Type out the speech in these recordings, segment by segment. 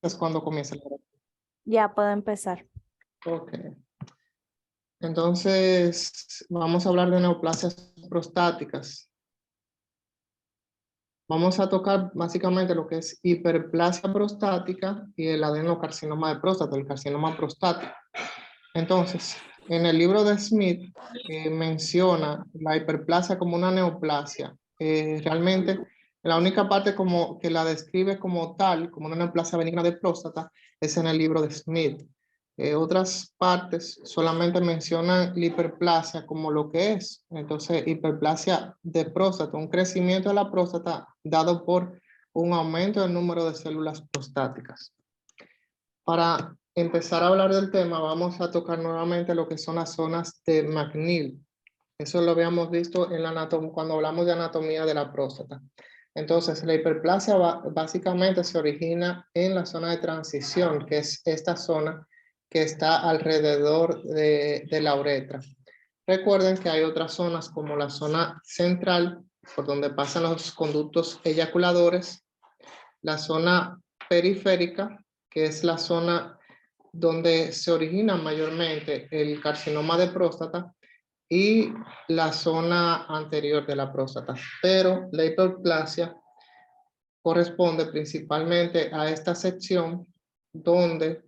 Es cuando comienza la grabación. Ya puedo empezar. Ok. Entonces, vamos a hablar de neoplasias prostáticas. Vamos a tocar básicamente lo que es hiperplasia prostática y el adenocarcinoma de próstata, el carcinoma prostático. Entonces, en el libro de Smith menciona la hiperplasia como una neoplasia. Realmente, la única parte como que la describe como tal, como una neoplasia benigna de próstata, es en el libro de Smith. Otras partes solamente mencionan la hiperplasia como lo que es. Entonces, hiperplasia de próstata, un crecimiento de la próstata dado por un aumento del número de células prostáticas. Para empezar a hablar del tema, vamos a tocar nuevamente lo que son las zonas de McNeil. Eso lo habíamos visto en la anatomía, cuando hablamos de anatomía de la próstata. Entonces, la hiperplasia básicamente se origina en la zona de transición, que es esta zona que está alrededor de la uretra. Recuerden que hay otras zonas como la zona central, por donde pasan los conductos eyaculadores, la zona periférica, que es la zona donde se origina mayormente el carcinoma de próstata, y la zona anterior de la próstata. Pero la hiperplasia corresponde principalmente a esta sección donde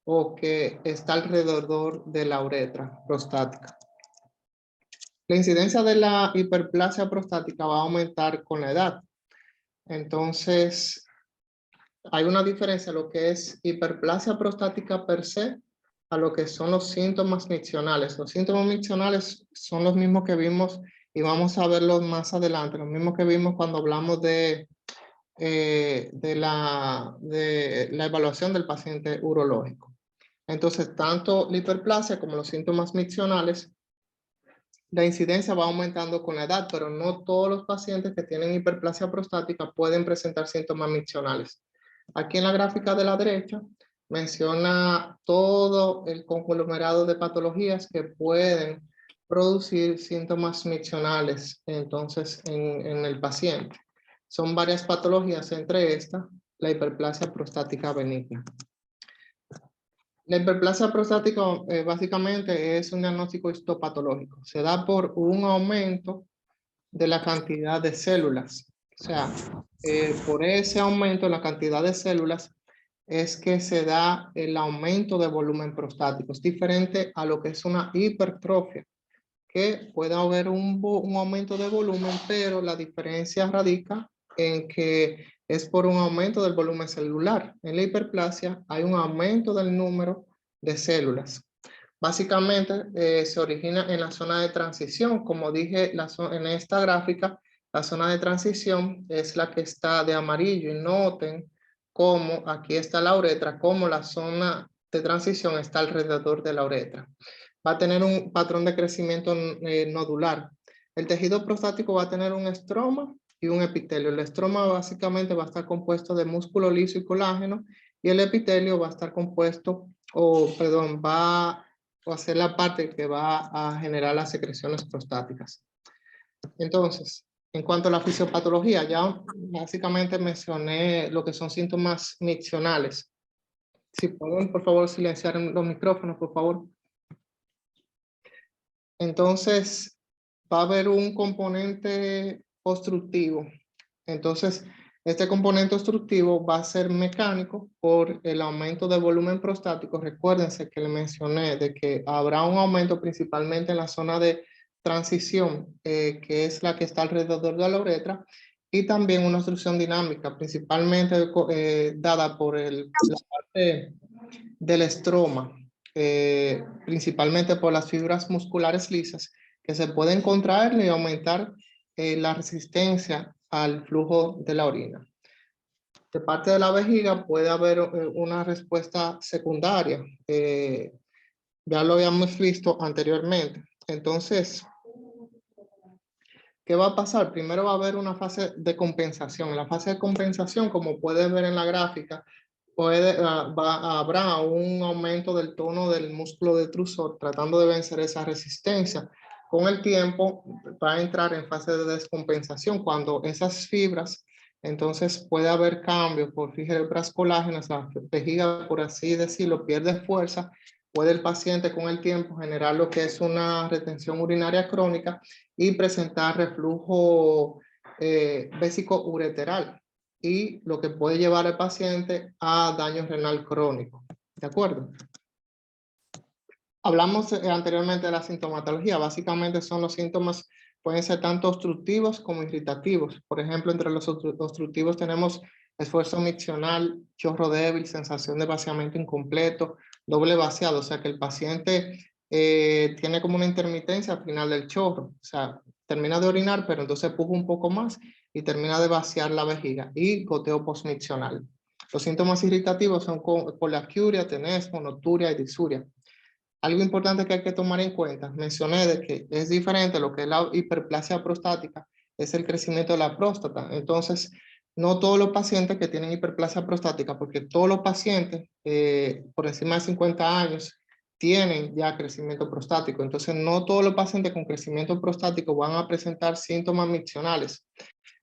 o que está alrededor de la uretra prostática. La incidencia de la hiperplasia prostática va a aumentar con la edad. Entonces, hay una diferencia en lo que es hiperplasia prostática per se a lo que son los síntomas miccionales. Los síntomas miccionales son los mismos que vimos y vamos a verlos más adelante, los mismos que vimos cuando hablamos de la evaluación del paciente urológico. Entonces, tanto la hiperplasia como los síntomas miccionales, la incidencia va aumentando con la edad, pero no todos los pacientes que tienen hiperplasia prostática pueden presentar síntomas miccionales. Aquí en la gráfica de la derecha menciona todo el conglomerado de patologías que pueden producir síntomas miccionales entonces en el paciente. Son varias patologías, entre estas la hiperplasia prostática benigna. La hiperplasia prostática básicamente es un diagnóstico histopatológico. Se da por un aumento de la cantidad de células. O sea, por ese aumento en la cantidad de células es que se da el aumento de volumen prostático. Es diferente a lo que es una hipertrofia, que puede haber un aumento de volumen, pero la diferencia radica en que es por un aumento del volumen celular. En la hiperplasia hay un aumento del número de células. Básicamente se origina en la zona de transición. Como dije en esta gráfica, la zona de transición es la que está de amarillo. Y noten cómo aquí está la uretra, cómo la zona de transición está alrededor de la uretra. Va a tener un patrón de crecimiento nodular. El tejido prostático va a tener un estroma y un epitelio. El estroma básicamente va a estar compuesto de músculo liso y colágeno, y el epitelio va a estar compuesto, va a ser la parte que va a generar las secreciones prostáticas. Entonces, en cuanto a la fisiopatología, ya básicamente mencioné lo que son síntomas miccionales. Si pueden, por favor, silenciar los micrófonos, por favor. Entonces, va a haber un componente obstructivo. Entonces, este componente obstructivo va a ser mecánico por el aumento de volumen prostático. Recuérdense que le mencioné de que habrá un aumento principalmente en la zona de transición, que es la que está alrededor de la uretra, y también una obstrucción dinámica, principalmente dada por la parte del estroma, principalmente por las fibras musculares lisas que se pueden contraer y aumentar la resistencia al flujo de la orina. De parte de la vejiga puede haber una respuesta secundaria. Ya lo habíamos visto anteriormente. Entonces, ¿qué va a pasar? Primero va a haber una fase de compensación. En la fase de compensación, como puedes ver en la gráfica, habrá un aumento del tono del músculo detrusor tratando de vencer esa resistencia. Con el tiempo va a entrar en fase de descompensación cuando esas fibras entonces puede haber cambios por fibras colágenas, la vejiga, por así decirlo, pierde fuerza, puede el paciente con el tiempo generar lo que es una retención urinaria crónica y presentar reflujo vésico-ureteral, y lo que puede llevar al paciente a daño renal crónico. ¿De acuerdo? Hablamos anteriormente de la sintomatología. Básicamente son los síntomas, pueden ser tanto obstructivos como irritativos. Por ejemplo, entre los obstructivos tenemos esfuerzo miccional, chorro débil, sensación de vaciamiento incompleto, doble vaciado, o sea que el paciente tiene como una intermitencia al final del chorro. O sea, termina de orinar, pero entonces puja un poco más y termina de vaciar la vejiga, y goteo postmiccional. Los síntomas irritativos son colaquiuria, tenesmo, nocturia y disuria. Algo importante que hay que tomar en cuenta, mencioné de que es diferente lo que es la hiperplasia prostática, es el crecimiento de la próstata. Entonces, no todos los pacientes que tienen hiperplasia prostática, porque todos los pacientes por encima de 50 años tienen ya crecimiento prostático. Entonces, no todos los pacientes con crecimiento prostático van a presentar síntomas miccionales.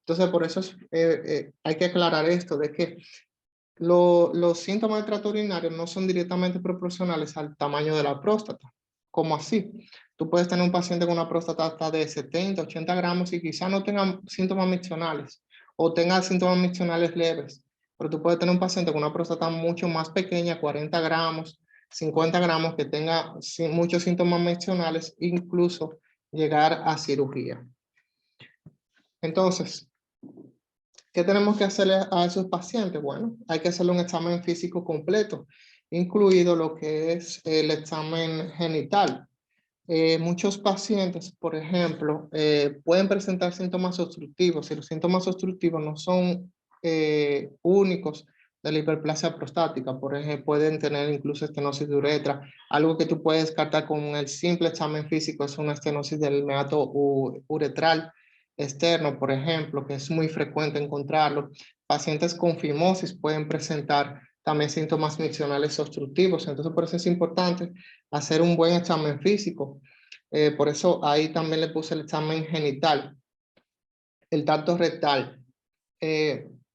Entonces, por eso hay que aclarar esto, de que los síntomas del tracto urinario no son directamente proporcionales al tamaño de la próstata. ¿Cómo así? Tú puedes tener un paciente con una próstata hasta de 70, 80 gramos y quizá no tenga síntomas miccionales o tenga síntomas miccionales leves. Pero tú puedes tener un paciente con una próstata mucho más pequeña, 40 gramos, 50 gramos, que tenga muchos síntomas miccionales, incluso llegar a cirugía. Entonces, ¿qué tenemos que hacerle a esos pacientes? Bueno, hay que hacerle un examen físico completo, incluido lo que es el examen genital. Muchos pacientes, por ejemplo, pueden presentar síntomas obstructivos, y los síntomas obstructivos no son únicos de la hiperplasia prostática. Por ejemplo, pueden tener incluso estenosis de uretra. Algo que tú puedes descartar con el simple examen físico es una estenosis del meato uretral externo, por ejemplo, que es muy frecuente encontrarlo. Pacientes con fimosis pueden presentar también síntomas miccionales obstructivos. Entonces, por eso es importante hacer un buen examen físico. Por eso ahí también le puse el examen genital. El tacto rectal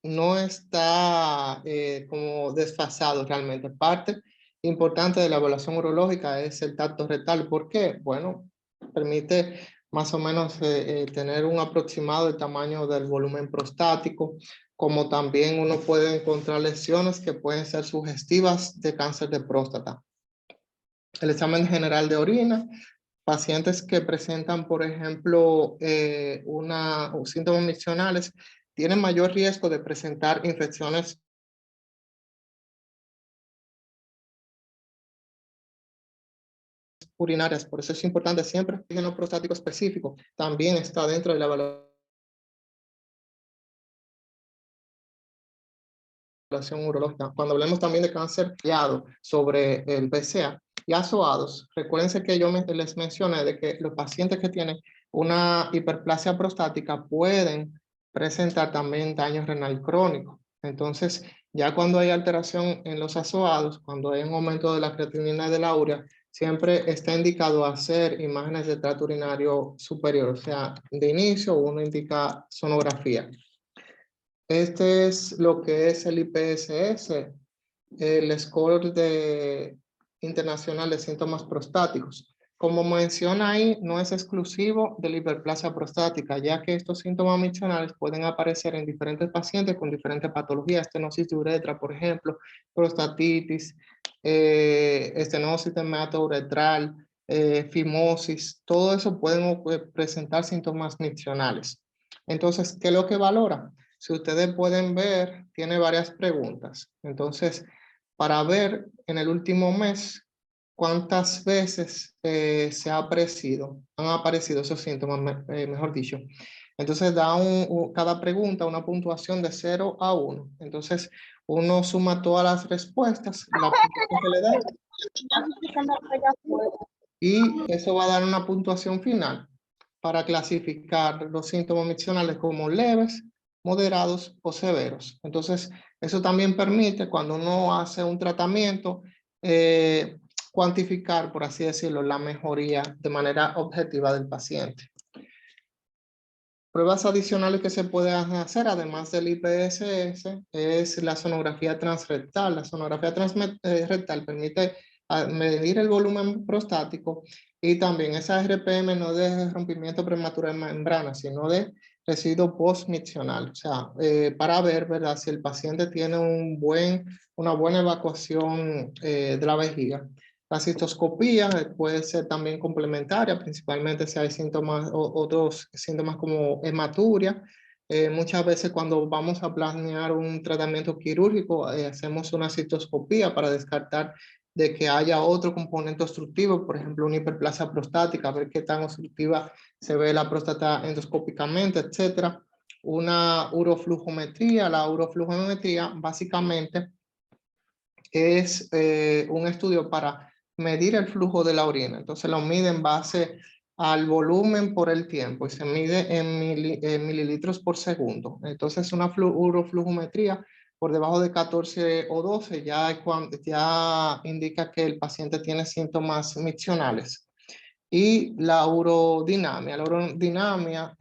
no está como desfasado realmente. Parte importante de la evaluación urológica es el tacto rectal. ¿Por qué? Bueno, permite más o menos tener un aproximado del tamaño del volumen prostático, como también uno puede encontrar lesiones que pueden ser sugestivas de cáncer de próstata. El examen general de orina, pacientes que presentan, por ejemplo, síntomas miccionales, tienen mayor riesgo de presentar infecciones urinarias. Por eso es importante siempre el antígeno prostático específico. También está dentro de la evaluación urológica. Cuando hablemos también de cáncer sobre el PSA y azoados, recuérdense que yo les mencioné de que los pacientes que tienen una hiperplasia prostática pueden presentar también daño renal crónico. Entonces, ya cuando hay alteración en los azoados, cuando hay un aumento de la creatinina de la urea, siempre está indicado hacer imágenes de tracto urinario superior, o sea, de inicio uno indica sonografía. Este es lo que es el IPSS, el score internacional de síntomas prostáticos. Como menciona ahí, no es exclusivo de la hiperplasia prostática, ya que estos síntomas miccionales pueden aparecer en diferentes pacientes con diferentes patologías, estenosis de uretra, por ejemplo, prostatitis, estenosis de meato uretral, fimosis, todo eso pueden presentar síntomas miccionales. Entonces, ¿qué es lo que valora? Si ustedes pueden ver, tiene varias preguntas. Entonces, para ver en el último mes cuántas veces han aparecido esos síntomas, mejor dicho. Entonces, da cada pregunta una puntuación de 0 a 1. Entonces, uno suma todas las respuestas, la puntuación que le da, y eso va a dar una puntuación final para clasificar los síntomas miccionales como leves, moderados o severos. Entonces, eso también permite, cuando uno hace un tratamiento, cuantificar, por así decirlo, la mejoría de manera objetiva del paciente. Pruebas adicionales que se pueden hacer, además del IPSS, es la sonografía transrectal. La sonografía transrectal permite medir el volumen prostático y también esa RPM no de rompimiento prematuro de membrana, sino de residuo postmiccional. O sea, para ver, ¿verdad?, si el paciente tiene una buena evacuación de la vejiga. La cistoscopía puede ser también complementaria, principalmente si hay síntomas o otros síntomas como hematuria. Muchas veces cuando vamos a planear un tratamiento quirúrgico, hacemos una cistoscopía para descartar de que haya otro componente obstructivo, por ejemplo, una hiperplasia prostática, ver qué tan obstructiva se ve la próstata endoscópicamente, etcétera. Una uroflujometría. La uroflujometría básicamente es un estudio para medir el flujo de la orina. Entonces lo mide en base al volumen por el tiempo y se mide en mililitros por segundo. Entonces una uroflujometría por debajo de 14 o 12 ya indica que el paciente tiene síntomas miccionales. Y la urodinamia. La urodinamia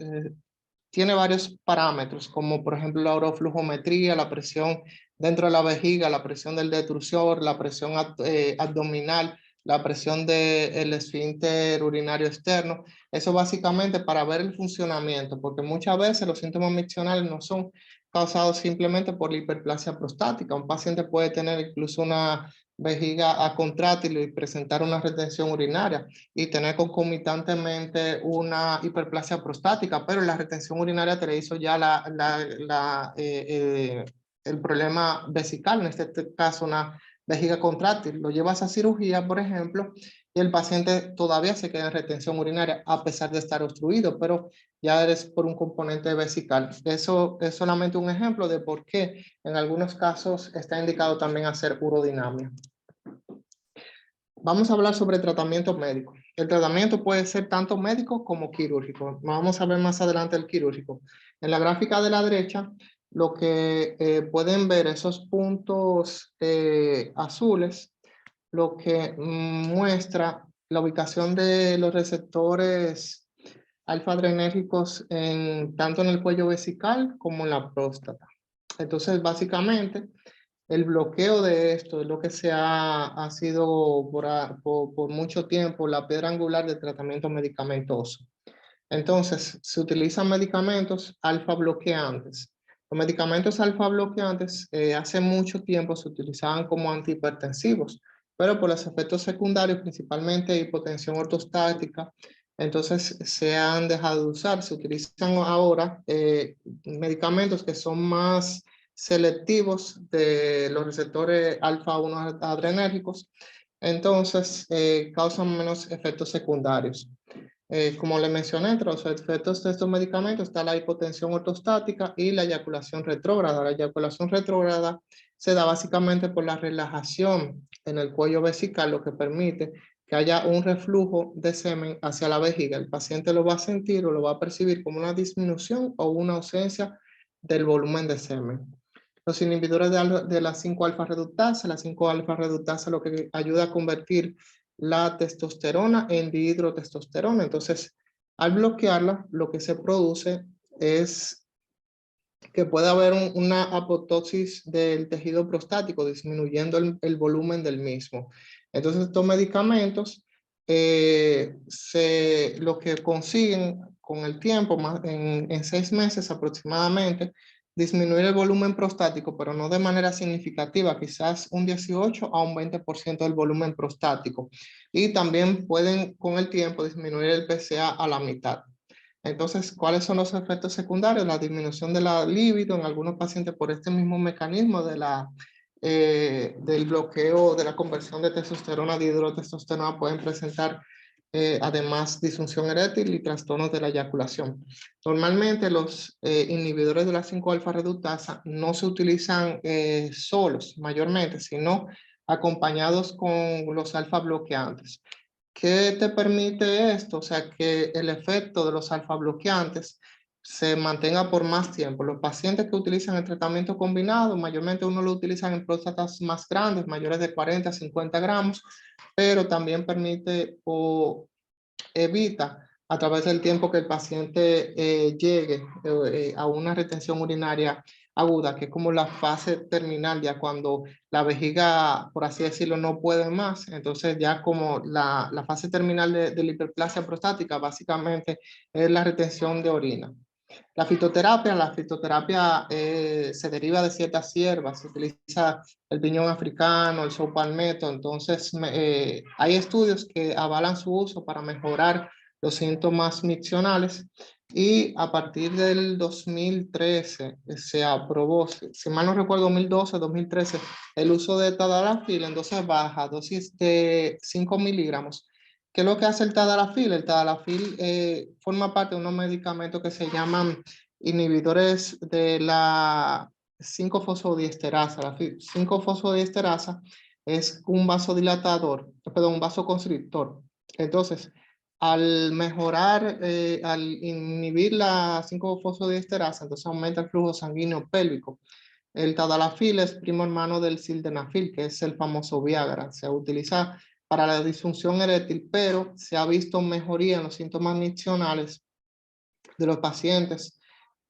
tiene varios parámetros, como por ejemplo la uroflujometría, la presión dentro de la vejiga, la presión del detrusor, la presión abdominal, la presión del esfínter urinario externo. Eso básicamente para ver el funcionamiento, porque muchas veces los síntomas miccionales no son causados simplemente por la hiperplasia prostática. Un paciente puede tener incluso una vejiga acontrátil y presentar una retención urinaria y tener concomitantemente una hiperplasia prostática, pero la retención urinaria te le hizo ya el problema vesical, en este caso una vejiga contráctil. Lo llevas a cirugía, por ejemplo, y el paciente todavía se queda en retención urinaria a pesar de estar obstruido, pero ya eres por un componente vesical. Eso es solamente un ejemplo de por qué en algunos casos está indicado también hacer urodinamia. Vamos a hablar sobre tratamiento médico. El tratamiento puede ser tanto médico como quirúrgico. Vamos a ver más adelante el quirúrgico. En la gráfica de la derecha, lo que pueden ver, esos puntos azules, lo que muestra la ubicación de los receptores alfa-adrenérgicos tanto en el cuello vesical como en la próstata. Entonces, básicamente, el bloqueo de esto es lo que ha sido por mucho tiempo la piedra angular del tratamiento medicamentoso. Entonces, se utilizan medicamentos alfa bloqueantes. Los medicamentos alfa bloqueantes hace mucho tiempo se utilizaban como antihipertensivos, pero por los efectos secundarios, principalmente hipotensión ortostática, entonces se han dejado de usar. Se utilizan ahora medicamentos que son más selectivos de los receptores alfa-1 adrenérgicos, entonces causan menos efectos secundarios. Como le mencioné, entre los efectos de estos medicamentos está la hipotensión ortostática y la eyaculación retrógrada. La eyaculación retrógrada se da básicamente por la relajación en el cuello vesical, lo que permite que haya un reflujo de semen hacia la vejiga. El paciente lo va a sentir o lo va a percibir como una disminución o una ausencia del volumen de semen. Los inhibidores de la 5-alfa reductasa, la 5-alfa reductasa lo que ayuda a convertir la testosterona en dihidrotestosterona. Entonces, al bloquearla, lo que se produce es que puede haber una apoptosis del tejido prostático, disminuyendo el volumen del mismo. Entonces, estos medicamentos lo que consiguen con el tiempo, en 6 meses aproximadamente, disminuir el volumen prostático, pero no de manera significativa, quizás un 18 a un 20% del volumen prostático. Y también pueden con el tiempo disminuir el PSA a la mitad. Entonces, ¿cuáles son los efectos secundarios? La disminución de la libido en algunos pacientes por este mismo mecanismo del bloqueo de la conversión de testosterona a dihidrotestosterona pueden presentar además disfunción eréctil y trastornos de la eyaculación. Normalmente los inhibidores de la 5-alfa reductasa no se utilizan solos mayormente, sino acompañados con los alfa bloqueantes. ¿Qué te permite esto? O sea, que el efecto de los alfa bloqueantes se mantenga por más tiempo. Los pacientes que utilizan el tratamiento combinado, mayormente uno lo utilizan en próstatas más grandes, mayores de 40 a 50 gramos, pero también permite o evita a través del tiempo que el paciente llegue a una retención urinaria aguda, que es como la fase terminal, ya cuando la vejiga, por así decirlo, no puede más. Entonces ya como la fase terminal de la hiperplasia prostática básicamente es la retención de orina. La fitoterapia se deriva de ciertas hierbas, se utiliza el piñón africano, el saupalmeto, entonces hay estudios que avalan su uso para mejorar los síntomas miccionales y a partir del 2013 se aprobó, si mal no recuerdo, 2012, 2013, el uso de tadalafil en dosis bajas, dosis de 5 miligramos. ¿Qué es lo que hace el tadalafil? El tadalafil forma parte de unos medicamentos que se llaman inhibidores de la 5-fosfodiesterasa. La 5-fosfodiesterasa es un vasodilatador, perdón, un vasoconstrictor. Entonces, al mejorar, al inhibir la 5-fosfodiesterasa, entonces aumenta el flujo sanguíneo pélvico. El tadalafil es primo hermano del sildenafil, que es el famoso Viagra. Se utiliza para la disfunción eréctil, pero se ha visto mejoría en los síntomas miccionales de los pacientes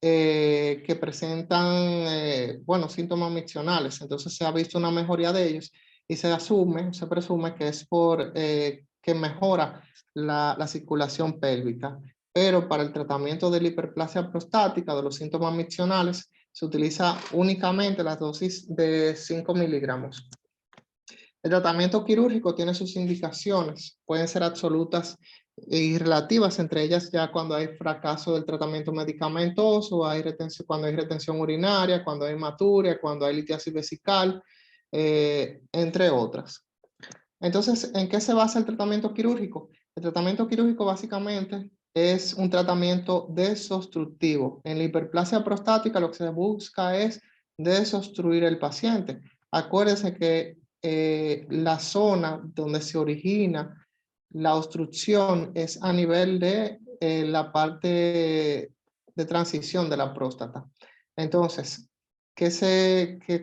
que presentan, bueno, síntomas miccionales. Entonces se ha visto una mejoría de ellos y se presume que es por que mejora la circulación pélvica. Pero para el tratamiento de la hiperplasia prostática, de los síntomas miccionales, se utiliza únicamente la dosis de 5 miligramos. El tratamiento quirúrgico tiene sus indicaciones, pueden ser absolutas y relativas, entre ellas ya cuando hay fracaso del tratamiento medicamentoso, cuando hay retención urinaria, cuando hay hematuria, cuando hay litiasis vesical, entre otras. Entonces, ¿en qué se basa el tratamiento quirúrgico? El tratamiento quirúrgico básicamente es un tratamiento desobstructivo. En la hiperplasia prostática lo que se busca es desobstruir el paciente. Acuérdense que la zona donde se origina la obstrucción es a nivel de la parte de transición de la próstata. Entonces,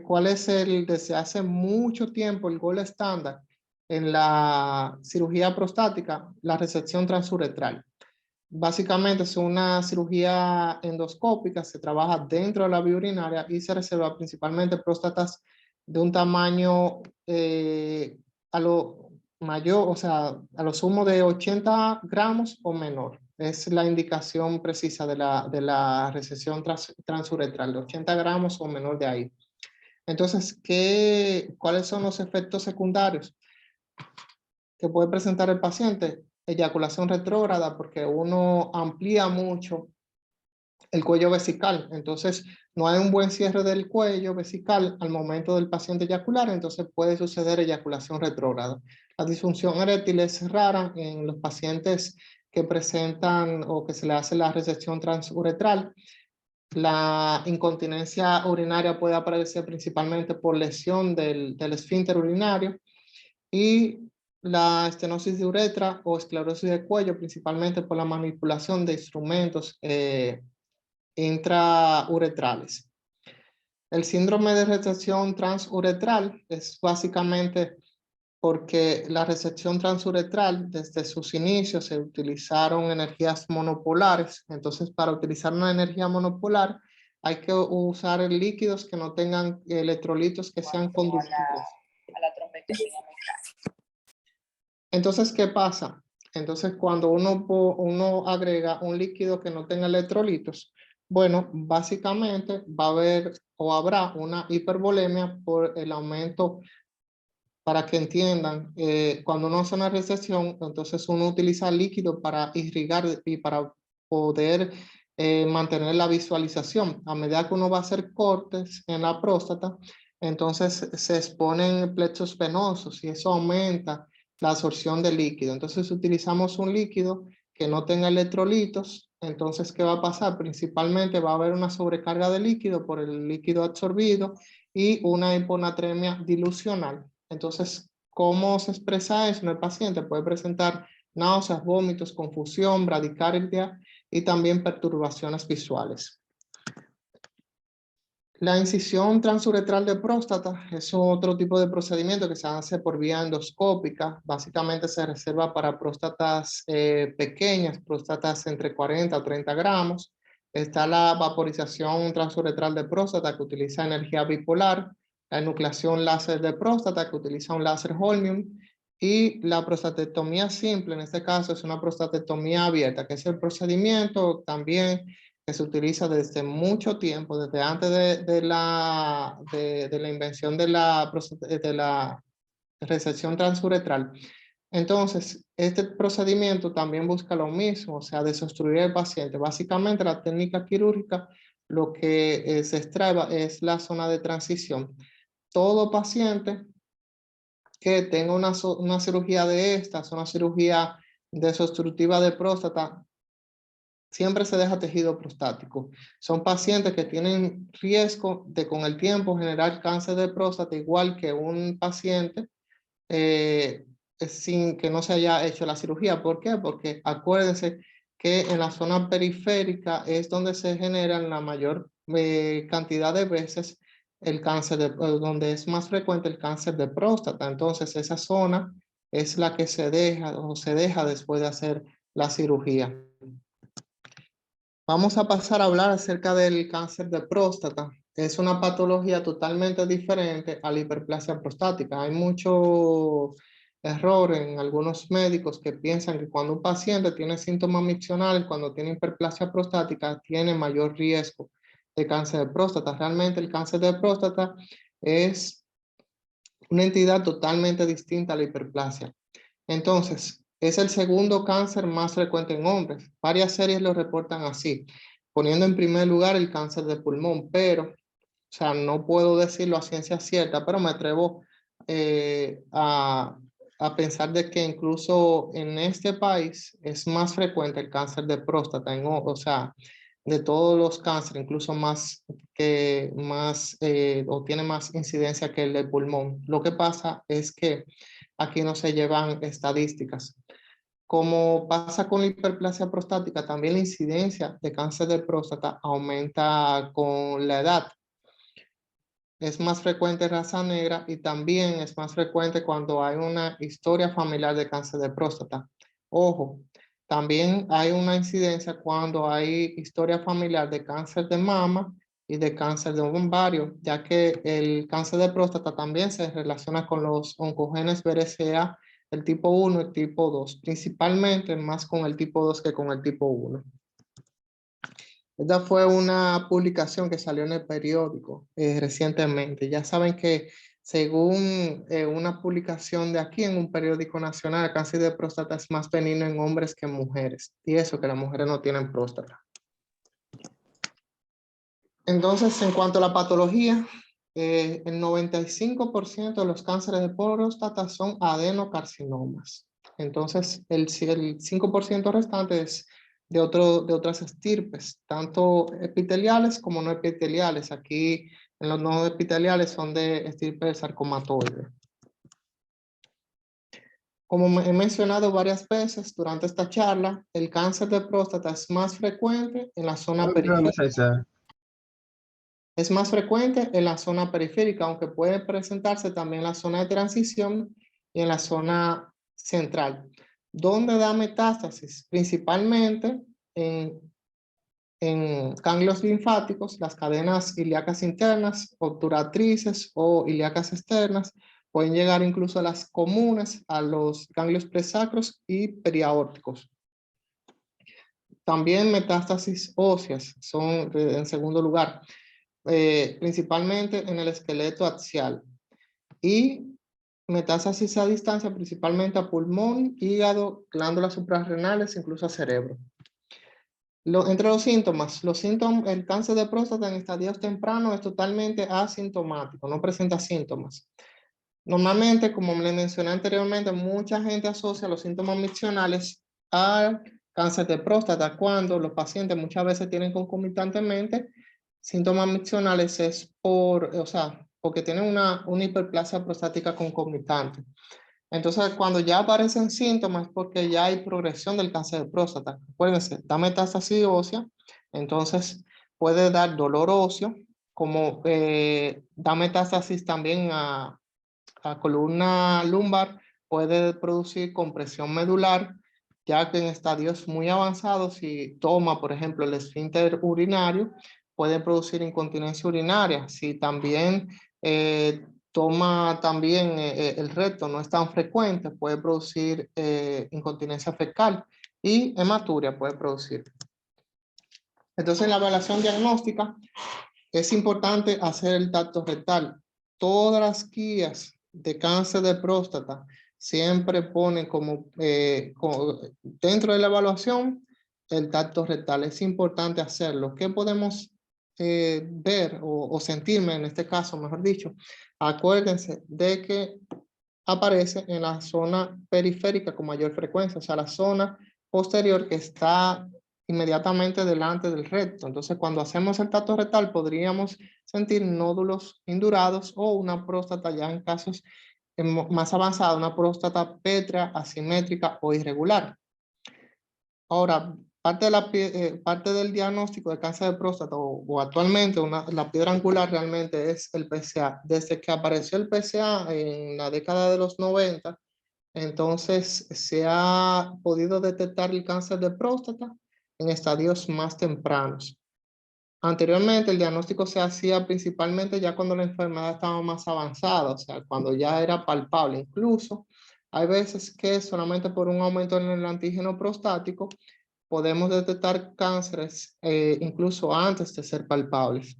¿cuál es desde hace mucho tiempo el gol estándar en la cirugía prostática? La resección transuretral. Básicamente es una cirugía endoscópica, se trabaja dentro de la vía urinaria y se reserva principalmente próstatas de un tamaño a lo mayor, o sea, a lo sumo de 80 gramos o menor. Es la indicación precisa de la resección transuretral, de 80 gramos o menor de ahí. Entonces, ¿cuáles son los efectos secundarios que puede presentar el paciente? Eyaculación retrógrada, porque uno amplía mucho el cuello vesical, entonces no hay un buen cierre del cuello vesical al momento del paciente eyacular, entonces puede suceder eyaculación retrógrada. La disfunción eréctil es rara en los pacientes que presentan o que se le hace la resección transuretral. La incontinencia urinaria puede aparecer principalmente por lesión del esfínter urinario y la estenosis de uretra o esclerosis de cuello principalmente por la manipulación de instrumentos intrauretrales. El síndrome de resección transuretral es básicamente porque la resección transuretral, desde sus inicios se utilizaron energías monopolares. Entonces, para utilizar una energía monopolar, hay que usar líquidos que no tengan electrolitos que sean conductores. A la trombectomía. Entonces, ¿qué pasa? Entonces, cuando uno agrega un líquido que no tenga electrolitos, bueno, básicamente va a haber o habrá una hipervolemia por el aumento. Para que entiendan, cuando uno hace una resección, entonces uno utiliza líquido para irrigar y para poder mantener la visualización. A medida que uno va a hacer cortes en la próstata, entonces se exponen plexos venosos y eso aumenta la absorción de líquido. Entonces utilizamos un líquido que no tenga electrolitos. Entonces, ¿qué va a pasar? Principalmente va a haber una sobrecarga de líquido por el líquido absorbido y una hiponatremia dilucional. Entonces, ¿cómo se expresa eso en el paciente? Puede presentar náuseas, vómitos, confusión, bradicardia y también perturbaciones visuales. La incisión transuretral de próstata es otro tipo de procedimiento que se hace por vía endoscópica. Básicamente se reserva para próstatas pequeñas, próstatas entre 40 a 30 gramos. Está la vaporización transuretral de próstata que utiliza energía bipolar, la enucleación láser de próstata que utiliza un láser holmium y la prostatectomía simple, en este caso es una prostatectomía abierta, que es el procedimiento también que se utiliza desde mucho tiempo, desde antes de la invención de la resección transuretral. Entonces, este procedimiento también busca lo mismo, o sea, desobstruir el paciente. Básicamente, la técnica quirúrgica lo que se extrae es la zona de transición. Todo paciente que tenga una cirugía de estas, una cirugía desobstructiva de próstata, siempre se deja tejido prostático. Son pacientes que tienen riesgo de con el tiempo generar cáncer de próstata, igual que un paciente sin que no se haya hecho la cirugía. ¿Por qué? Porque acuérdense que en la zona periférica es donde se generan la mayor cantidad de veces el cáncer, donde es más frecuente el cáncer de próstata. Entonces esa zona es la que se deja después de hacer la cirugía. Vamos a pasar a hablar acerca del cáncer de próstata. Es una patología totalmente diferente a la hiperplasia prostática. Hay mucho error en algunos médicos que piensan que cuando un paciente tiene síntomas miccionales, cuando tiene hiperplasia prostática, tiene mayor riesgo de cáncer de próstata. Realmente el cáncer de próstata es una entidad totalmente distinta a la hiperplasia. Entonces, es el segundo cáncer más frecuente en hombres. Varias series lo reportan así, poniendo en primer lugar el cáncer de pulmón, pero, o sea, no puedo decirlo a ciencia cierta, pero me atrevo a pensar de que incluso en este país es más frecuente el cáncer de próstata, o sea, de todos los cánceres, incluso o tiene más incidencia que el de pulmón. Lo que pasa es que aquí no se llevan estadísticas. Como pasa con la hiperplasia prostática, también la incidencia de cáncer de próstata aumenta con la edad. Es más frecuente en raza negra y también es más frecuente cuando hay una historia familiar de cáncer de próstata. Ojo, también hay una incidencia cuando hay historia familiar de cáncer de mama y de cáncer de ovario, ya que el cáncer de próstata también se relaciona con los oncogenes BRCA, el tipo 1 y el tipo 2, principalmente más con el tipo 2 que con el tipo 1. Esta fue una publicación que salió en el periódico recientemente. Ya saben que según una publicación de aquí en un periódico nacional, el cáncer de próstata es más benigno en hombres que en mujeres. Y eso que las mujeres no tienen próstata. Entonces, en cuanto a la patología, el 95% de los cánceres de próstata son adenocarcinomas. Entonces, el 5% restante es de otras estirpes, tanto epiteliales como no epiteliales. Aquí, en los no epiteliales son de estirpe sarcomatoide. Como he mencionado varias veces durante esta charla, el cáncer de próstata es más frecuente en la zona periférica. Es más frecuente en la zona periférica, aunque puede presentarse también en la zona de transición y en la zona central. ¿Dónde da metástasis? Principalmente en ganglios linfáticos, las cadenas ilíacas internas, obturatrices o ilíacas externas. Pueden llegar incluso a las comunes, a los ganglios presacros y periaórticos. También metástasis óseas son en segundo lugar. Principalmente en el esqueleto axial y metástasis a distancia principalmente a pulmón, hígado, glándulas suprarrenales, incluso a cerebro. Entre los síntomas, el cáncer de próstata en estadios tempranos es totalmente asintomático, no presenta síntomas. Normalmente, como le mencioné anteriormente, mucha gente asocia los síntomas miccionales al cáncer de próstata cuando los pacientes muchas veces tienen concomitantemente síntomas miccionales porque tienen una hiperplasia prostática concomitante. Entonces, cuando ya aparecen síntomas es porque ya hay progresión del cáncer de próstata. Acuérdense, da metástasis ósea, entonces puede dar dolor óseo, como da metástasis también a columna lumbar, puede producir compresión medular, ya que en estadios muy avanzados, si toma, por ejemplo, el esfínter urinario, puede producir incontinencia urinaria. Si también toma también el recto, no es tan frecuente, puede producir incontinencia fecal y hematuria puede producir. Entonces, en la evaluación diagnóstica es importante hacer el tacto rectal. Todas las guías de cáncer de próstata siempre ponen como, dentro de la evaluación el tacto rectal. Es importante hacerlo. ¿Qué podemos ver o sentirme en este caso, mejor dicho? Acuérdense de que aparece en la zona periférica con mayor frecuencia, o sea, la zona posterior que está inmediatamente delante del recto. Entonces, cuando hacemos el tacto rectal, podríamos sentir nódulos indurados o una próstata ya en casos más avanzados, una próstata pétrea, asimétrica o irregular. Ahora, parte del diagnóstico de cáncer de próstata o actualmente la piedra angular realmente es el PSA. Desde que apareció el PSA en la década de los 90, entonces se ha podido detectar el cáncer de próstata en estadios más tempranos. Anteriormente el diagnóstico se hacía principalmente ya cuando la enfermedad estaba más avanzada, o sea, cuando ya era palpable. Incluso hay veces que solamente por un aumento en el antígeno prostático podemos detectar cánceres incluso antes de ser palpables.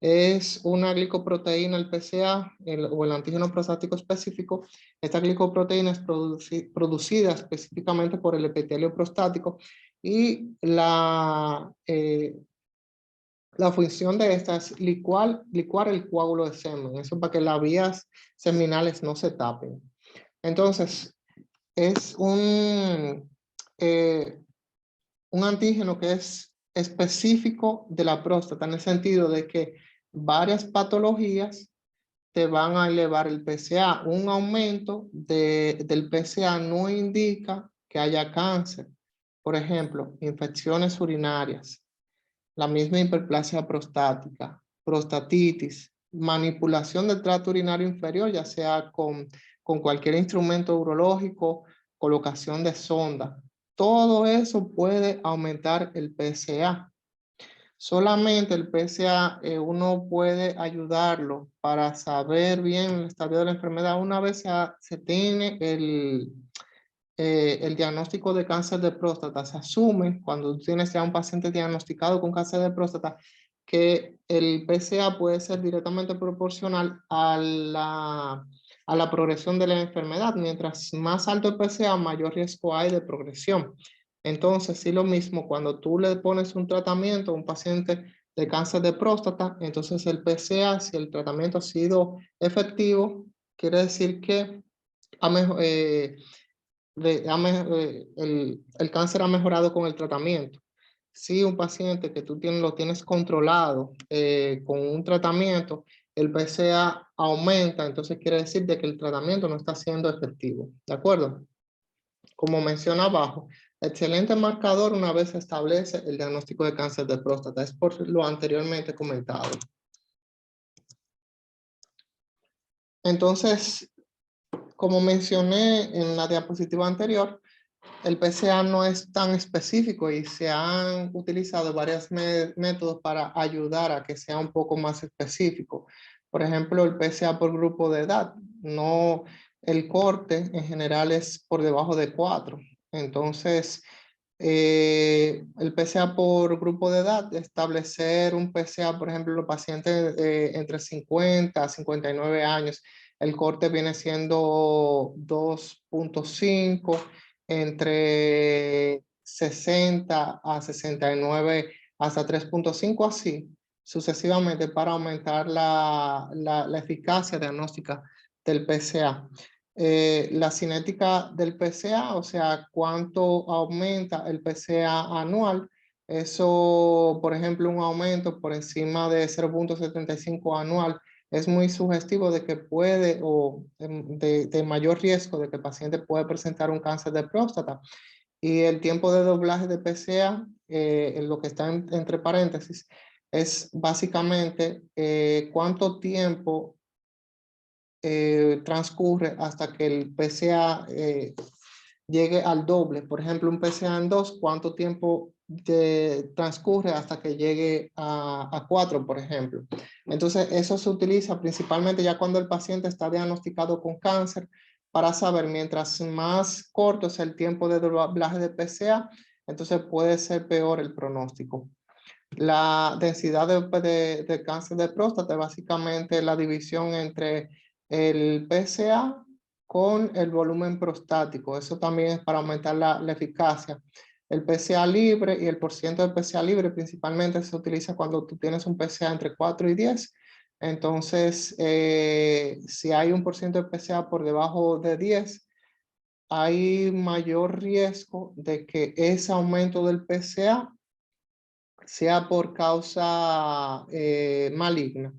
Es una glicoproteína, el PSA, o el antígeno prostático específico. Esta glicoproteína es producida específicamente por el epitelio prostático y la función de esta es licuar el coágulo de semen, eso para que las vías seminales no se tapen. Entonces, es un antígeno que es específico de la próstata, en el sentido de que varias patologías te van a elevar el PSA. Un aumento del PSA no indica que haya cáncer. Por ejemplo, infecciones urinarias, la misma hiperplasia prostática, prostatitis, manipulación del tracto urinario inferior, ya sea con cualquier instrumento urológico, colocación de sonda. Todo eso puede aumentar el PSA. Solamente el PSA uno puede ayudarlo para saber bien el estadio de la enfermedad una vez se tiene el diagnóstico de cáncer de próstata. Se asume cuando tienes ya un paciente diagnosticado con cáncer de próstata que el PSA puede ser directamente proporcional a la progresión de la enfermedad. Mientras más alto el PSA, mayor riesgo hay de progresión. Entonces, sí, lo mismo, cuando tú le pones un tratamiento a un paciente de cáncer de próstata, entonces el PSA, si el tratamiento ha sido efectivo, quiere decir que el cáncer ha mejorado con el tratamiento. Si un paciente que tú lo tienes controlado con un tratamiento, el PSA aumenta, entonces quiere decir de que el tratamiento no está siendo efectivo. ¿De acuerdo? Como menciona abajo, excelente marcador una vez se establece el diagnóstico de cáncer de próstata. Es por lo anteriormente comentado. Entonces, como mencioné en la diapositiva anterior, el PSA no es tan específico y se han utilizado varios métodos para ayudar a que sea un poco más específico. Por ejemplo, el PSA por grupo de edad. No, el corte en general es por debajo de 4. Entonces, el PSA por grupo de edad, establecer un PSA, por ejemplo, los pacientes entre 50 a 59 años, el corte viene siendo 2.5, entre 60 a 69 hasta 3.5, así sucesivamente, para aumentar la eficacia diagnóstica del PSA. La cinética del PSA, o sea, cuánto aumenta el PSA anual. Eso, por ejemplo, un aumento por encima de 0.75 anual es muy sugestivo de que puede, o de mayor riesgo de que el paciente puede presentar un cáncer de próstata. Y el tiempo de doblaje de PSA, en lo que está entre paréntesis, es básicamente cuánto tiempo transcurre hasta que el PCA llegue al doble. Por ejemplo, un PCA en 2, ¿cuánto tiempo transcurre hasta que llegue a 4, por ejemplo? Entonces, eso se utiliza principalmente ya cuando el paciente está diagnosticado con cáncer, para saber, mientras más corto es el tiempo de doblaje de PCA, entonces puede ser peor el pronóstico. La densidad de cáncer de próstata, básicamente la división entre el PSA con el volumen prostático. Eso también es para aumentar la eficacia. El PSA libre y el porciento del PSA libre principalmente se utiliza cuando tú tienes un PSA entre 4 y 10. Entonces, si hay un porciento de PSA por debajo de 10, hay mayor riesgo de que ese aumento del PSA sea por causa maligna.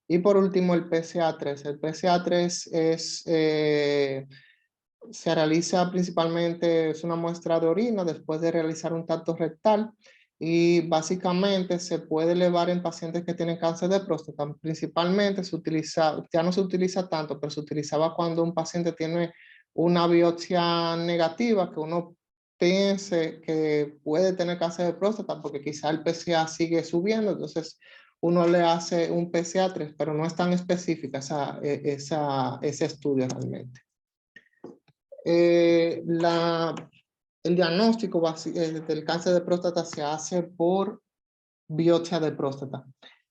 Y por último, el PSA3. El PSA3 se realiza principalmente, es una muestra de orina después de realizar un tacto rectal, y básicamente se puede elevar en pacientes que tienen cáncer de próstata. Principalmente se utiliza, ya no se utiliza tanto, pero se utilizaba cuando un paciente tiene una biopsia negativa, que uno piense que puede tener cáncer de próstata porque quizá el PSA sigue subiendo, entonces uno le hace un PSA3, pero no es tan específica ese estudio realmente. El diagnóstico del cáncer de próstata se hace por biopsia de próstata.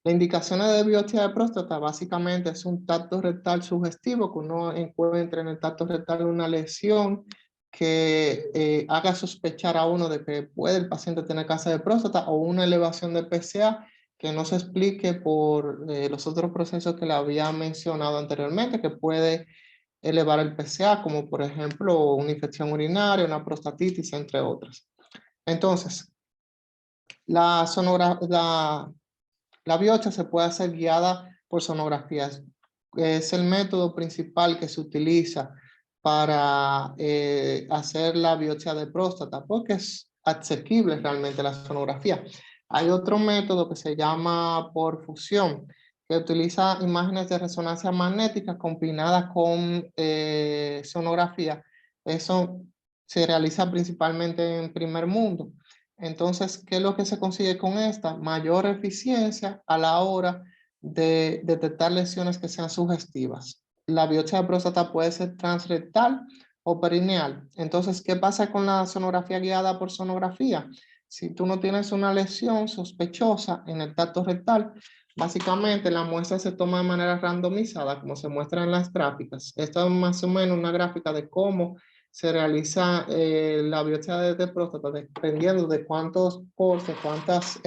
La indicación de biopsia de próstata básicamente es un tacto rectal sugestivo, que uno encuentra en el tacto rectal una lesión que haga sospechar a uno de que puede el paciente tener cáncer de próstata, o una elevación de PSA que no se explique por los otros procesos que le había mencionado anteriormente, que puede elevar el PSA, como por ejemplo una infección urinaria, una prostatitis, entre otras. Entonces, la biopsia se puede hacer guiada por sonografías. Es el método principal que se utiliza para hacer la biopsia de próstata, porque es asequible realmente la sonografía. Hay otro método que se llama por fusión, que utiliza imágenes de resonancia magnética combinadas con sonografía. Eso se realiza principalmente en primer mundo. Entonces, ¿qué es lo que se consigue con esta? Mayor eficiencia a la hora de detectar lesiones que sean sugestivas. La biopsia de próstata puede ser transrectal o perineal. Entonces, ¿qué pasa con la sonografía guiada por sonografía? Si tú no tienes una lesión sospechosa en el tacto rectal, básicamente la muestra se toma de manera randomizada, como se muestra en las gráficas. Esto es más o menos una gráfica de cómo se realiza la biopsia de próstata dependiendo de cuántos cortes, cuántas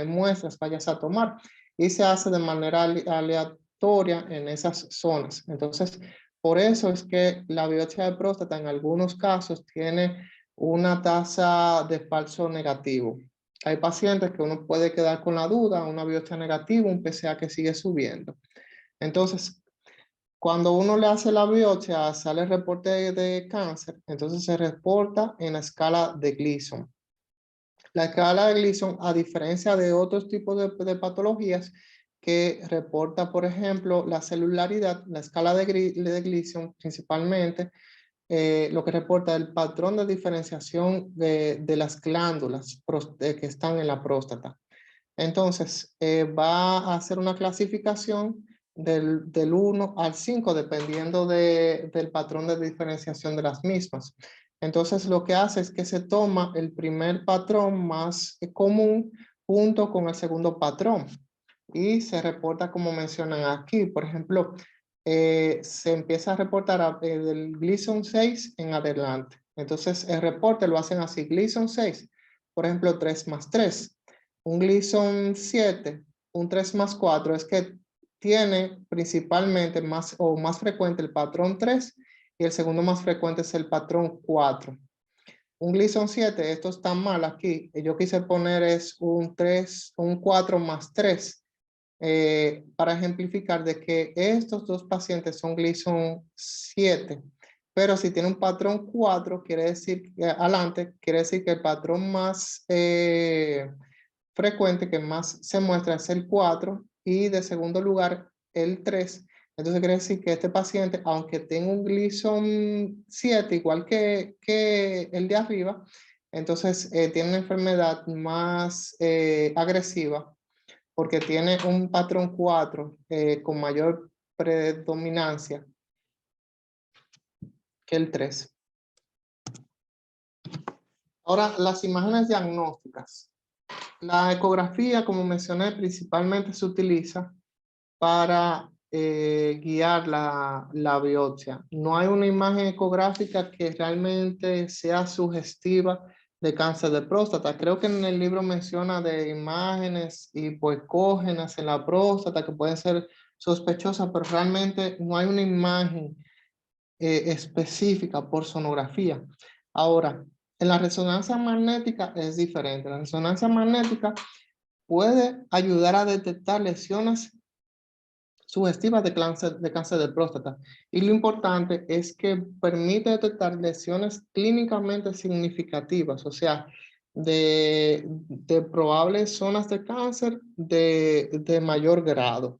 muestras vayas a tomar, y se hace de manera aleatoria en esas zonas. Entonces, por eso es que la biopsia de próstata en algunos casos tiene una tasa de falso negativo. Hay pacientes que uno puede quedar con la duda, una biopsia negativa, un PSA que sigue subiendo. Entonces, cuando uno le hace la biopsia, sale el reporte de cáncer, entonces se reporta en la escala de Gleason. La escala de Gleason, a diferencia de otros tipos de patologías que reporta, por ejemplo, la celularidad, la escala de Gleason principalmente, lo que reporta el patrón de diferenciación de las glándulas que están en la próstata. Entonces, va a hacer una clasificación del 1 al 5, dependiendo del patrón de diferenciación de las mismas. Entonces, lo que hace es que se toma el primer patrón más común junto con el segundo patrón y se reporta como mencionan aquí. Por ejemplo, se empieza a reportar del Gleason 6 en adelante. Entonces, el reporte lo hacen así: Gleason 6, por ejemplo, 3 más 3. Un Gleason 7, un 3 más 4, es que tiene principalmente más frecuente el patrón 3, y el segundo más frecuente es el patrón 4. Un Gleason 7, esto está mal aquí. Yo quise poner es un 4 más 3, para ejemplificar de que estos dos pacientes son Gleason 7. Pero si tiene un patrón 4, quiere decir que adelante, quiere decir que el patrón más frecuente que más se muestra es el 4 y de segundo lugar el 3. Entonces quiere decir que este paciente, aunque tenga un Gleason 7, igual que el de arriba, entonces tiene una enfermedad más agresiva porque tiene un patrón 4 con mayor predominancia que el 3. Ahora, las imágenes diagnósticas. La ecografía, como mencioné, principalmente se utiliza para guiar la biopsia. No hay una imagen ecográfica que realmente sea sugestiva de cáncer de próstata. Creo que en el libro menciona de imágenes hipoecógenas en la próstata que pueden ser sospechosas, pero realmente no hay una imagen específica por sonografía. Ahora, en la resonancia magnética es diferente. La resonancia magnética puede ayudar a detectar lesiones sugestivas de cáncer de próstata. Y lo importante es que permite detectar lesiones clínicamente significativas, o sea, de probables zonas de cáncer de mayor grado.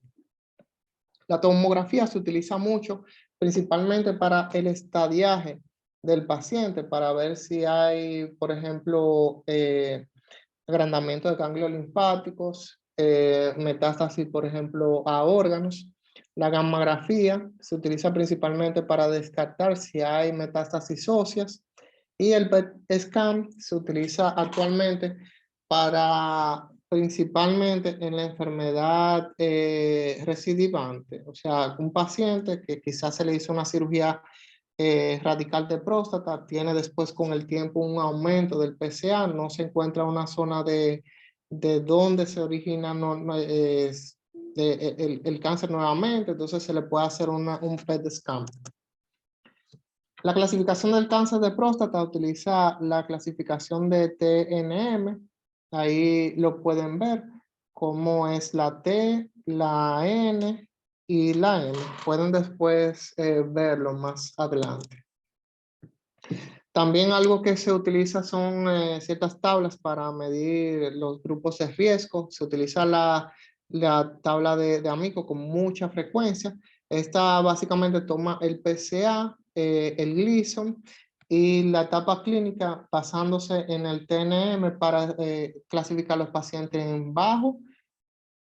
La tomografía se utiliza mucho, principalmente para el estadiaje del paciente, para ver si hay, por ejemplo, agrandamiento de ganglios linfáticos, metástasis, por ejemplo, a órganos. La gammagrafía se utiliza principalmente para descartar si hay metástasis óseas y el PET scan se utiliza actualmente para principalmente en la enfermedad recidivante, o sea, un paciente que quizás se le hizo una cirugía radical de próstata, tiene después con el tiempo un aumento del PSA, no se encuentra una zona de donde se origina el cáncer nuevamente, entonces se le puede hacer un PET scan. La clasificación del cáncer de próstata utiliza la clasificación de TNM, ahí lo pueden ver, cómo es la T, la N y la M. Pueden después verlo más adelante. También algo que se utiliza son ciertas tablas para medir los grupos de riesgo. Se utiliza la tabla de Amico con mucha frecuencia. Esta básicamente toma el PSA, el Gleason y la etapa clínica basándose en el TNM para clasificar los pacientes en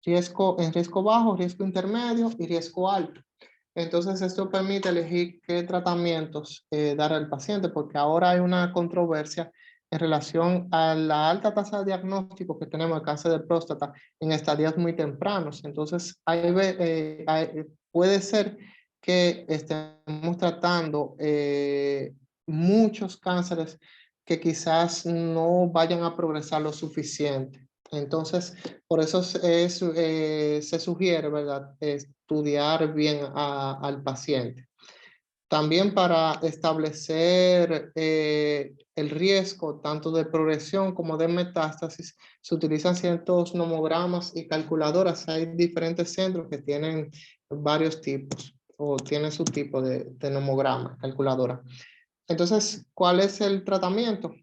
riesgo bajo, riesgo intermedio y riesgo alto. Entonces, esto permite elegir qué tratamientos dar al paciente, porque ahora hay una controversia en relación a la alta tasa de diagnóstico que tenemos de cáncer de próstata en estadios muy tempranos. Entonces, puede ser que estemos tratando muchos cánceres que quizás no vayan a progresar lo suficiente. Entonces, por eso se sugiere, ¿verdad?, estudiar bien al paciente. También para establecer el riesgo tanto de progresión como de metástasis, se utilizan ciertos nomogramas y calculadoras. Hay diferentes centros que tienen varios tipos o tienen su tipo de nomograma, calculadora. Entonces, ¿cuál es el tratamiento?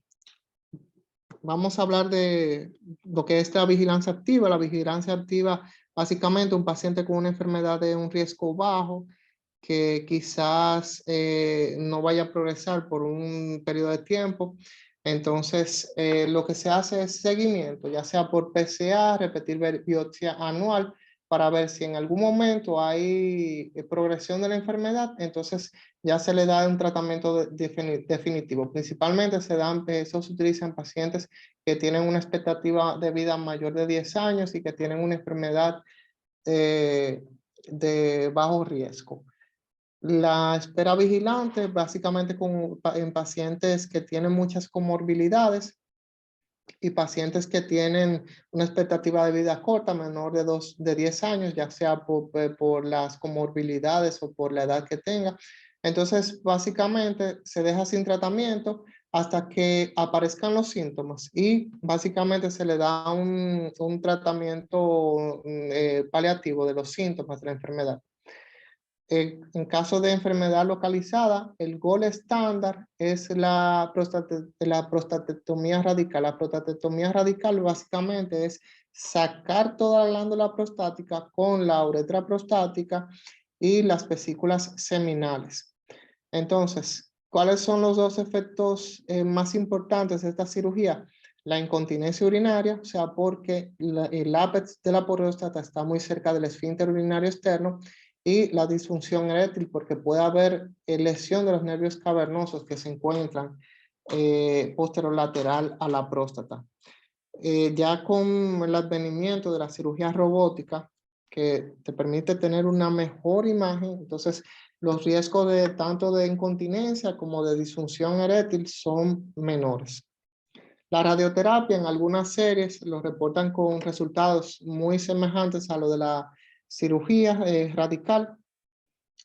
Vamos a hablar de lo que es la vigilancia activa. La vigilancia activa, básicamente un paciente con una enfermedad de un riesgo bajo, que quizás no vaya a progresar por un periodo de tiempo. Entonces, lo que se hace es seguimiento, ya sea por PSA, repetir biopsia anual, para ver si en algún momento hay progresión de la enfermedad, entonces ya se le da un tratamiento definitivo. Principalmente eso se utiliza en pacientes que tienen una expectativa de vida mayor de 10 años y que tienen una enfermedad de bajo riesgo. La espera vigilante, básicamente en pacientes que tienen muchas comorbilidades y pacientes que tienen una expectativa de vida corta, menor de 10 años, ya sea por las comorbilidades o por la edad que tenga. Entonces, básicamente se deja sin tratamiento hasta que aparezcan los síntomas y básicamente se le da un tratamiento paliativo de los síntomas de la enfermedad. En caso de enfermedad localizada, el gold estándar es la prostatectomía radical. La prostatectomía radical básicamente es sacar toda la glándula prostática con la uretra prostática y las vesículas seminales. Entonces, ¿cuáles son los dos efectos más importantes de esta cirugía? La incontinencia urinaria, o sea, porque el ápex de la próstata está muy cerca del esfínter urinario externo, y la disfunción eréctil, porque puede haber lesión de los nervios cavernosos que se encuentran posterolateral a la próstata. Ya con el advenimiento de la cirugía robótica, que te permite tener una mejor imagen, entonces los riesgos de tanto de incontinencia como de disfunción eréctil son menores. La radioterapia en algunas series lo reportan con resultados muy semejantes a lo de la cirugía radical.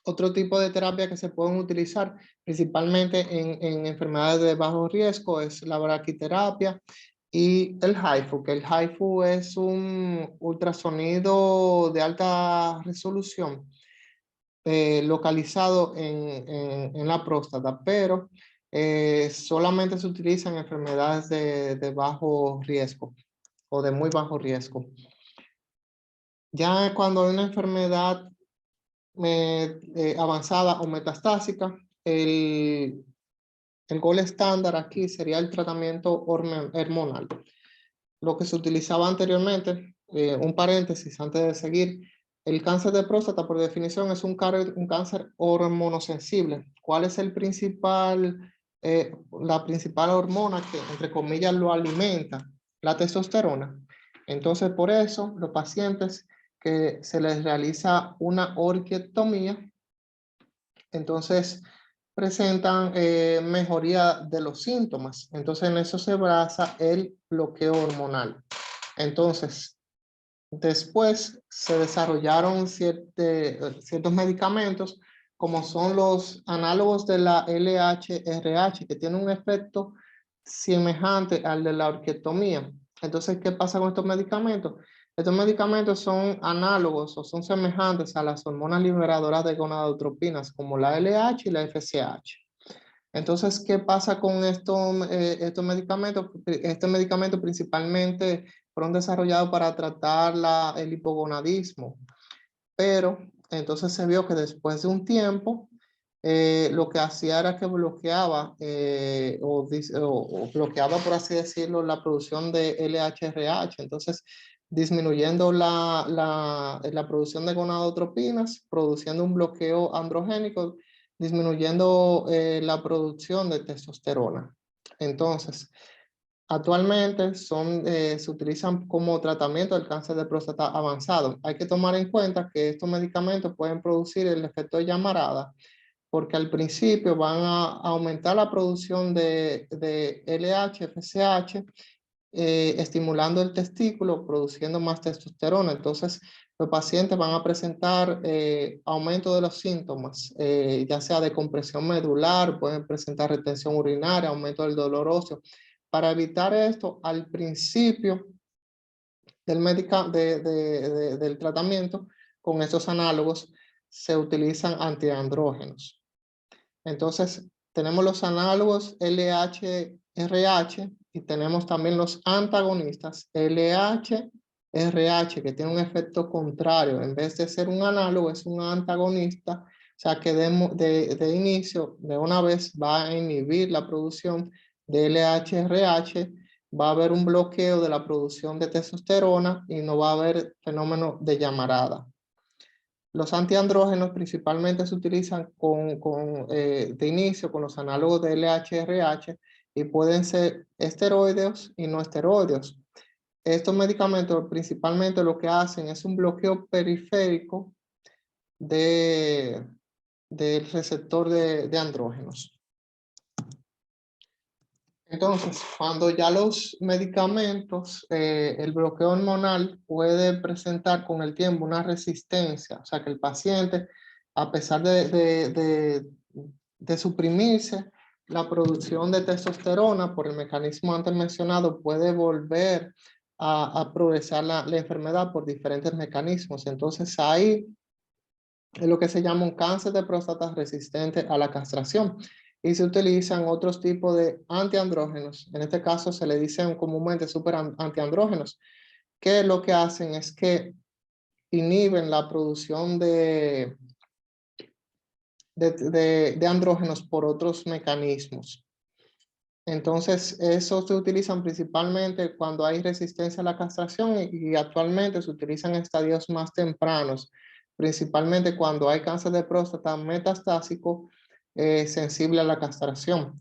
Otro tipo de terapia que se pueden utilizar principalmente en enfermedades de bajo riesgo es la braquiterapia y el HIFU, que el HIFU es un ultrasonido de alta resolución localizado en la próstata, pero solamente se utiliza en enfermedades de bajo riesgo o de muy bajo riesgo. Ya cuando hay una enfermedad avanzada o metastásica, el gol estándar aquí sería el tratamiento hormonal. Lo que se utilizaba anteriormente, un paréntesis antes de seguir, el cáncer de próstata por definición es un cáncer hormonosensible. ¿Cuál es la principal hormona que entre comillas lo alimenta? La testosterona. Entonces por eso los pacientes que se les realiza una orquiectomía, entonces presentan mejoría de los síntomas. Entonces en eso se basa el bloqueo hormonal. Entonces, después se desarrollaron ciertos medicamentos como son los análogos de la LHRH, que tienen un efecto semejante al de la orquiectomía. Entonces, ¿qué pasa con estos medicamentos? Estos medicamentos son análogos o son semejantes a las hormonas liberadoras de gonadotropinas como la LH y la FSH. Entonces, ¿qué pasa con estos medicamentos? Este medicamento principalmente fueron desarrollados para tratar el hipogonadismo, pero entonces se vio que después de un tiempo, lo que hacía era que bloqueaba o bloqueaba, por así decirlo, la producción de LHRH, entonces disminuyendo la producción de gonadotropinas, produciendo un bloqueo androgénico, disminuyendo la producción de testosterona. Entonces, actualmente se utilizan como tratamiento del cáncer de próstata avanzado. Hay que tomar en cuenta que estos medicamentos pueden producir el efecto de llamarada, porque al principio van a aumentar la producción de LH, FSH, estimulando el testículo, produciendo más testosterona. Entonces, los pacientes van a presentar aumento de los síntomas, ya sea de compresión medular, pueden presentar retención urinaria, aumento del dolor óseo. Para evitar esto, al principio del tratamiento, con estos análogos, se utilizan antiandrógenos. Entonces, tenemos los análogos LH-RH y tenemos también los antagonistas LH-RH, que tienen un efecto contrario. En vez de ser un análogo, es un antagonista. O sea, que de inicio, de una vez, va a inhibir la producción de LH-RH, va a haber un bloqueo de la producción de testosterona y no va a haber fenómeno de llamarada. Los antiandrógenos principalmente se utilizan de inicio con los análogos de LHRH y pueden ser esteroideos y no esteroideos. Estos medicamentos principalmente lo que hacen es un bloqueo periférico del receptor de andrógenos. Entonces, cuando ya los medicamentos, el bloqueo hormonal puede presentar con el tiempo una resistencia, o sea que el paciente, a pesar de suprimirse la producción de testosterona por el mecanismo antes mencionado, puede volver a progresar la enfermedad por diferentes mecanismos. Entonces ahí es lo que se llama un cáncer de próstata resistente a la castración. Y se utilizan otros tipos de antiandrógenos. En este caso se le dicen comúnmente super antiandrógenos, que lo que hacen es que inhiben la producción de andrógenos por otros mecanismos. Entonces, esos se utilizan principalmente cuando hay resistencia a la castración y actualmente se utilizan en estadios más tempranos, principalmente cuando hay cáncer de próstata metastásico sensible a la castración.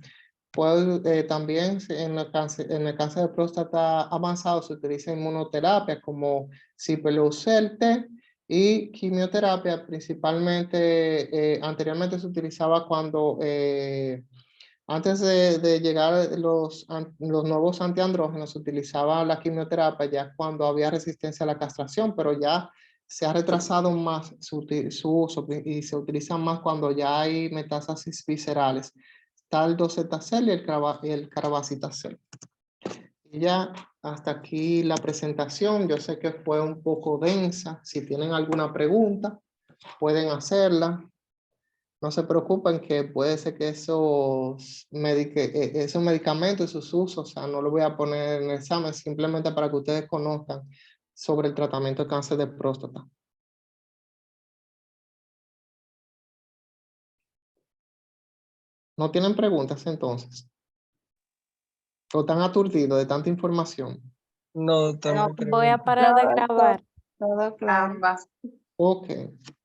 También en el cáncer de próstata avanzado se utiliza inmunoterapia como Sipuleucel-T y quimioterapia, principalmente anteriormente se utilizaba cuando antes de llegar los nuevos antiandrógenos, se utilizaba la quimioterapia ya cuando había resistencia a la castración, pero ya se ha retrasado más su uso y se utiliza más cuando ya hay metástasis viscerales. Está el docetacel y el carbacitacel. Y ya hasta aquí la presentación. Yo sé que fue un poco densa. Si tienen alguna pregunta, pueden hacerla. No se preocupen que puede ser que esos medicamentos y sus usos, o sea, no lo voy a poner en el examen, simplemente para que ustedes conozcan sobre el tratamiento de cáncer de próstata. ¿No tienen preguntas entonces? ¿O están aturdidos de tanta información? No, No, estamos voy a preguntando. parar de grabar. Todo claro. Ok.